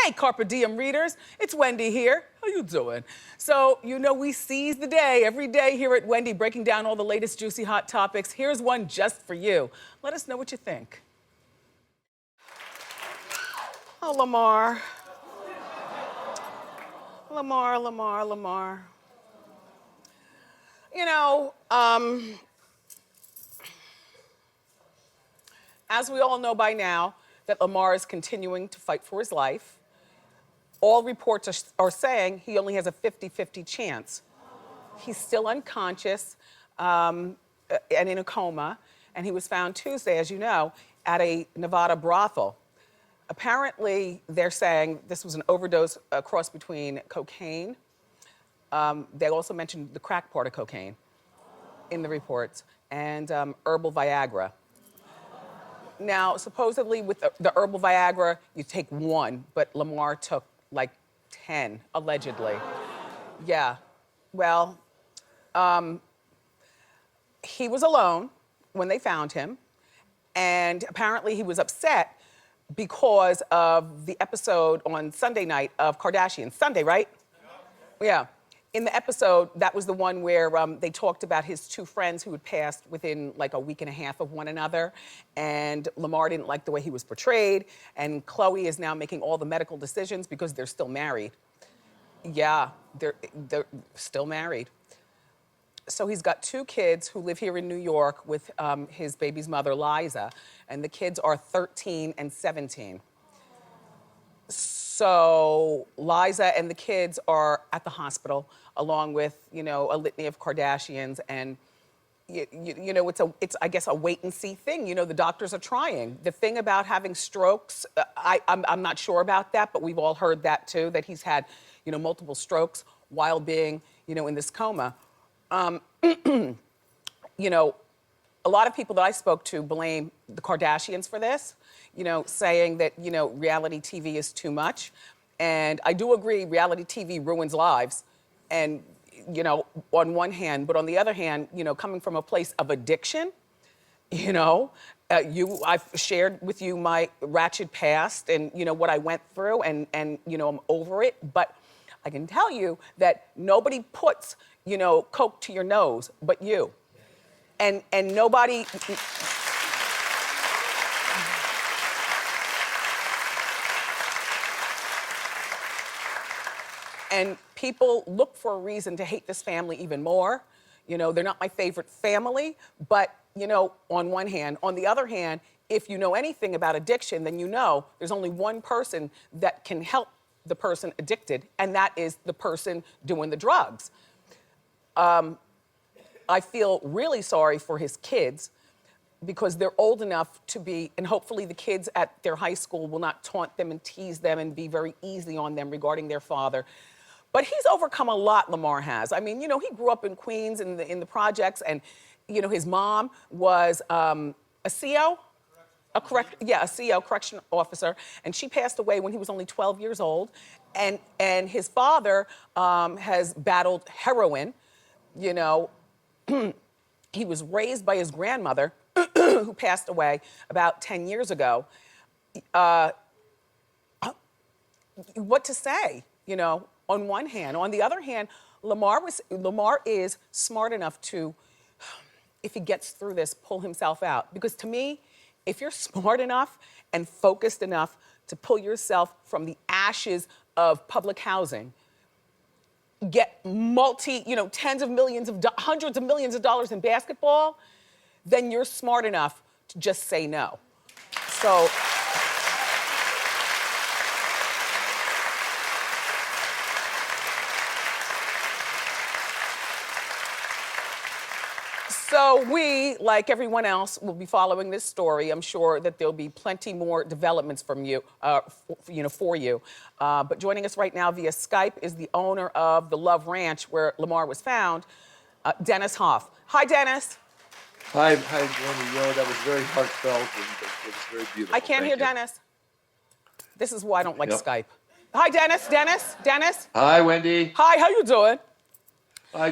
Hey, Carpe Diem readers, it's Wendy here. How you doing? So, you know we seize the day every day here at Wendy, breaking down all the latest juicy hot topics. Here's one just for you. Let us know what you think. Oh, Lamar. Lamar. You know, as we all know by now, that Lamar is continuing to fight for his life. All reports are saying he only has a 50-50 chance. He's still unconscious and in a coma, and he was found Tuesday, as you know, at a Nevada brothel. Apparently, they're saying this was an overdose, cross between cocaine. They also mentioned the crack part of cocaine in the reports, and herbal Viagra. Now, supposedly with the herbal Viagra, you take one, but Lamar took like 10, allegedly. Yeah, well, he was alone when they found him, and apparently he was upset because of the episode on Sunday night of Kardashian. Sunday, right? Yeah. In the episode, that was the one where they talked about his two friends who had passed within like a week and a half of one another. And Lamar didn't like the way he was portrayed. And Khloe is now making all the medical decisions because they're still married. Yeah, they're still married. So he's got two kids who live here in New York with his baby's mother, Liza. And the kids are 13 and 17. So Liza and the kids are at the hospital, along with, you know, a litany of Kardashians, and you know, it's I guess a wait and see thing. You know, the doctors are trying. The thing about having strokes, I'm not sure about that, but we've all heard that too, that he's had, you know, multiple strokes while being, you know, in this coma. You know, a lot of people that I spoke to blame the Kardashians for this, you know, saying that, you know, reality TV is too much. And I do agree, reality TV ruins lives. And, you know, on one hand, but on the other hand, you know, coming from a place of addiction, you know, I've shared with you my ratchet past and, you know, what I went through, and you know, I'm over it. But I can tell you that nobody puts, you know, coke to your nose but you. And nobody... And people look for a reason to hate this family even more. You know, they're not my favorite family, but, you know, on one hand. On the other hand, if you know anything about addiction, then you know there's only one person that can help the person addicted, and that is the person doing the drugs. I feel really sorry for his kids because they're old enough to be, and hopefully the kids at their high school will not taunt them and tease them and be very easy on them regarding their father. But he's overcome a lot, Lamar has. I mean, you know, he grew up in Queens in the projects, and, you know, his mom was a CO? A CO, correction officer, and she passed away when he was only 12 years old. And his father has battled heroin, you know. He was raised by his grandmother, who passed away about 10 years ago. What to say, you know, on one hand. On the other hand, Lamar is smart enough to, if he gets through this, pull himself out. Because to me, if you're smart enough and focused enough to pull yourself from the ashes of public housing, get tens of millions hundreds of millions of dollars in basketball, then you're smart enough to just say no. So we, like everyone else, will be following this story. I'm sure that there'll be plenty more developments from you, for you. But joining us right now via Skype is the owner of the Love Ranch where Lamar was found, Dennis Hoff. Hi, Dennis. Hi, Wendy. Yo, that was very heartfelt and it was very beautiful. I can't hear Dennis. This is why I don't like Skype. Hi, Dennis. Dennis. Hi, Wendy. Hi, how you doing?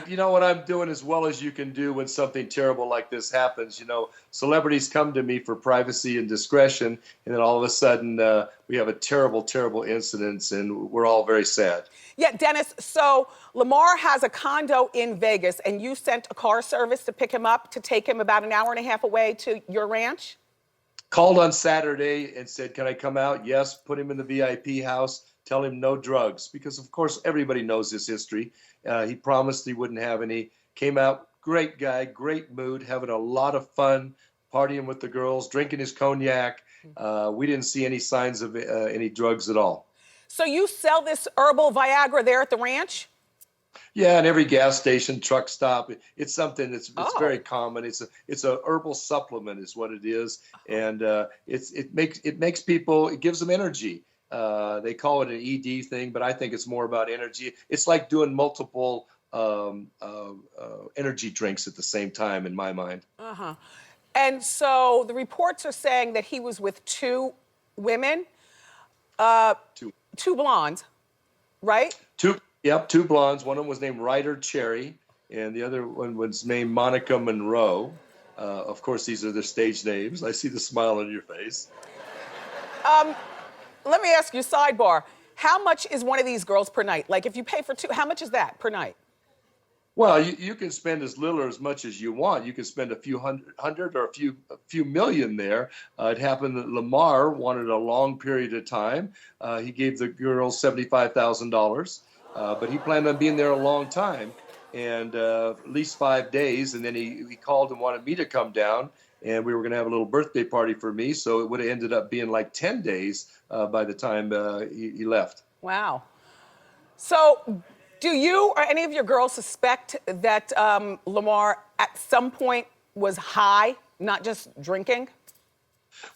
You know what I'm doing as well as you can do when something terrible like this happens. You know, celebrities come to me for privacy and discretion, and then all of a sudden we have a terrible, terrible incident, and we're all very sad. Yeah, Dennis, so Lamar has a condo in Vegas, and you sent a car service to pick him up to take him about an hour and a half away to your ranch? Called on Saturday and said, "Can I come out?" Yes. Put him in the VIP house. Tell him no drugs, because of course everybody knows his history. He promised he wouldn't have any. Came out, great guy, great mood, having a lot of fun, partying with the girls, drinking his cognac. We didn't see any signs of any drugs at all. So you sell this herbal Viagra there at the ranch? Yeah, and every gas station, truck stop, it's something that's Oh. very common. It's a herbal supplement, is what it is, and it makes people, it gives them energy. They call it an ED thing, but I think it's more about energy. It's like doing multiple energy drinks at the same time, in my mind. Uh-huh. And so the reports are saying that he was with two women, Two, two blondes, right? two blondes. One of them was named Ryder Cherry, and the other one was named Monica Monroe. Of course, these are their stage names. I see the smile on your face. Let me ask you, sidebar, how much is one of these girls per night? Like if you pay for two, how much is that per night? Well, you can spend as little or as much as you want. You can spend a few hundred or a few million there. It happened that Lamar wanted a long period of time. He gave the girls $75,000, but he planned on being there a long time, and at least 5 days. And then he called and wanted me to come down, and we were going to have a little birthday party for me. So it would have ended up being like 10 days by the time he left. Wow. So do you or any of your girls suspect that Lamar at some point was high, not just drinking?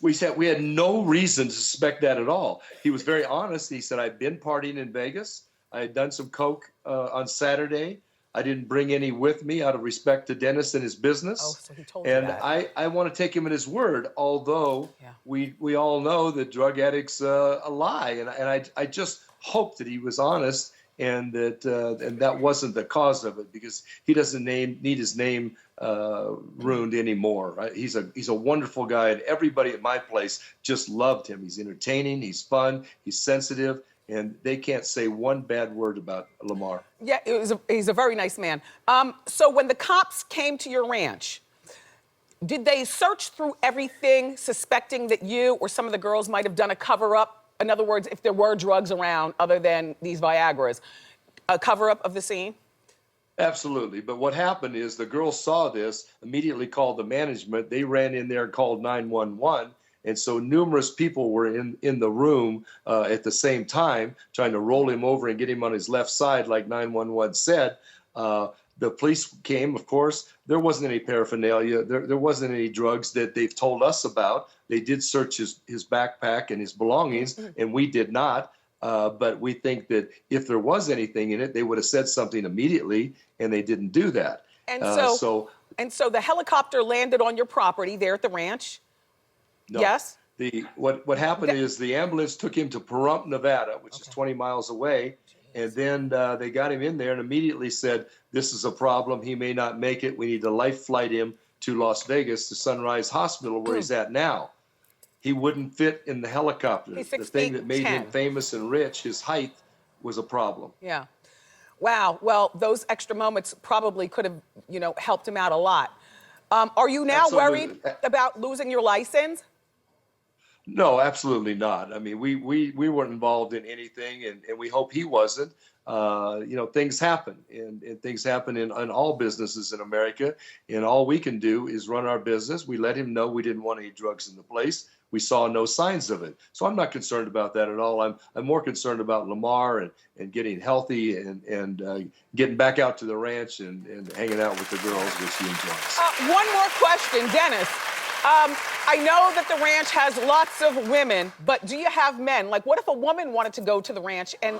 We said we had no reason to suspect that at all. He was very honest. He said, "I've been partying in Vegas. I had done some coke on Saturday. I didn't bring any with me out of respect to Dennis and his business." Oh, so he told you and that. I want to take him at his word, although Yeah. we all know that drug addicts lie. And I just hope that he was honest, and that wasn't the cause of it, because he doesn't need his name ruined anymore. Right? He's a wonderful guy, and everybody at my place just loved him. He's entertaining, he's fun, he's sensitive, and they can't say one bad word about Lamar. Yeah, he's a very nice man. So when the cops came to your ranch, did they search through everything, suspecting that you or some of the girls might have done a cover-up? In other words, if there were drugs around other than these Viagras, a cover-up of the scene? Absolutely. But what happened is the girls saw this, immediately called the management. They ran in there and called 911. And so numerous people were in the room at the same time, trying to roll him over and get him on his left side, like 911 said. The police came, of course. There wasn't any paraphernalia. There wasn't any drugs that they've told us about. They did search his backpack and his belongings, and we did not. But we think that if there was anything in it, they would have said something immediately, and they didn't do that. And so the helicopter landed on your property there at the ranch. No. Yes? What happened is the ambulance took him to Pahrump, Nevada, which is 20 miles away. And then they got him in there and immediately said, "This is a problem. He may not make it. We need to life flight him to Las Vegas, to Sunrise Hospital, where he's at now." He wouldn't fit in the helicopter. He's The 6 thing feet that made him 10. famous and rich, his height, was a problem. Yeah. Wow. Well, those extra moments probably could have, helped him out a lot. Are you now Absolutely. worried about losing your license? No, absolutely not. I mean, we weren't involved in anything, and we hope he wasn't. Things happen, and things happen in all businesses in America, and all we can do is run our business. We let him know we didn't want any drugs in the place. We saw no signs of it. So I'm not concerned about that at all. I'm more concerned about Lamar and getting healthy and getting back out to the ranch and hanging out with the girls, which he enjoys. One more question, Dennis. I know that the ranch has lots of women, but do you have men? Like, what if a woman wanted to go to the ranch and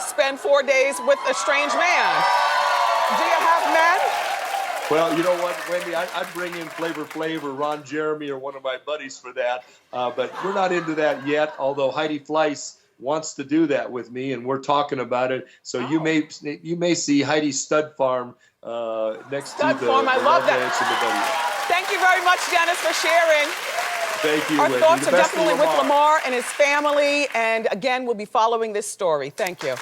spend 4 days with a strange man? Do you have men? Well, you know what, Wendy? I'd bring in Flavor Flav or Ron Jeremy or one of my buddies for that, but we're not into that yet, although Heidi Fleiss wants to do that with me, and we're talking about it. So Oh. you may see Heidi's Stud Farm next Stud to the Farm, I love that. Ranch and the W. Thank you very much, Dennis, for sharing. Thank you, Our Wendy. thoughts The are best of definitely with Lamar and his family, and again, we'll be following this story. Thank you.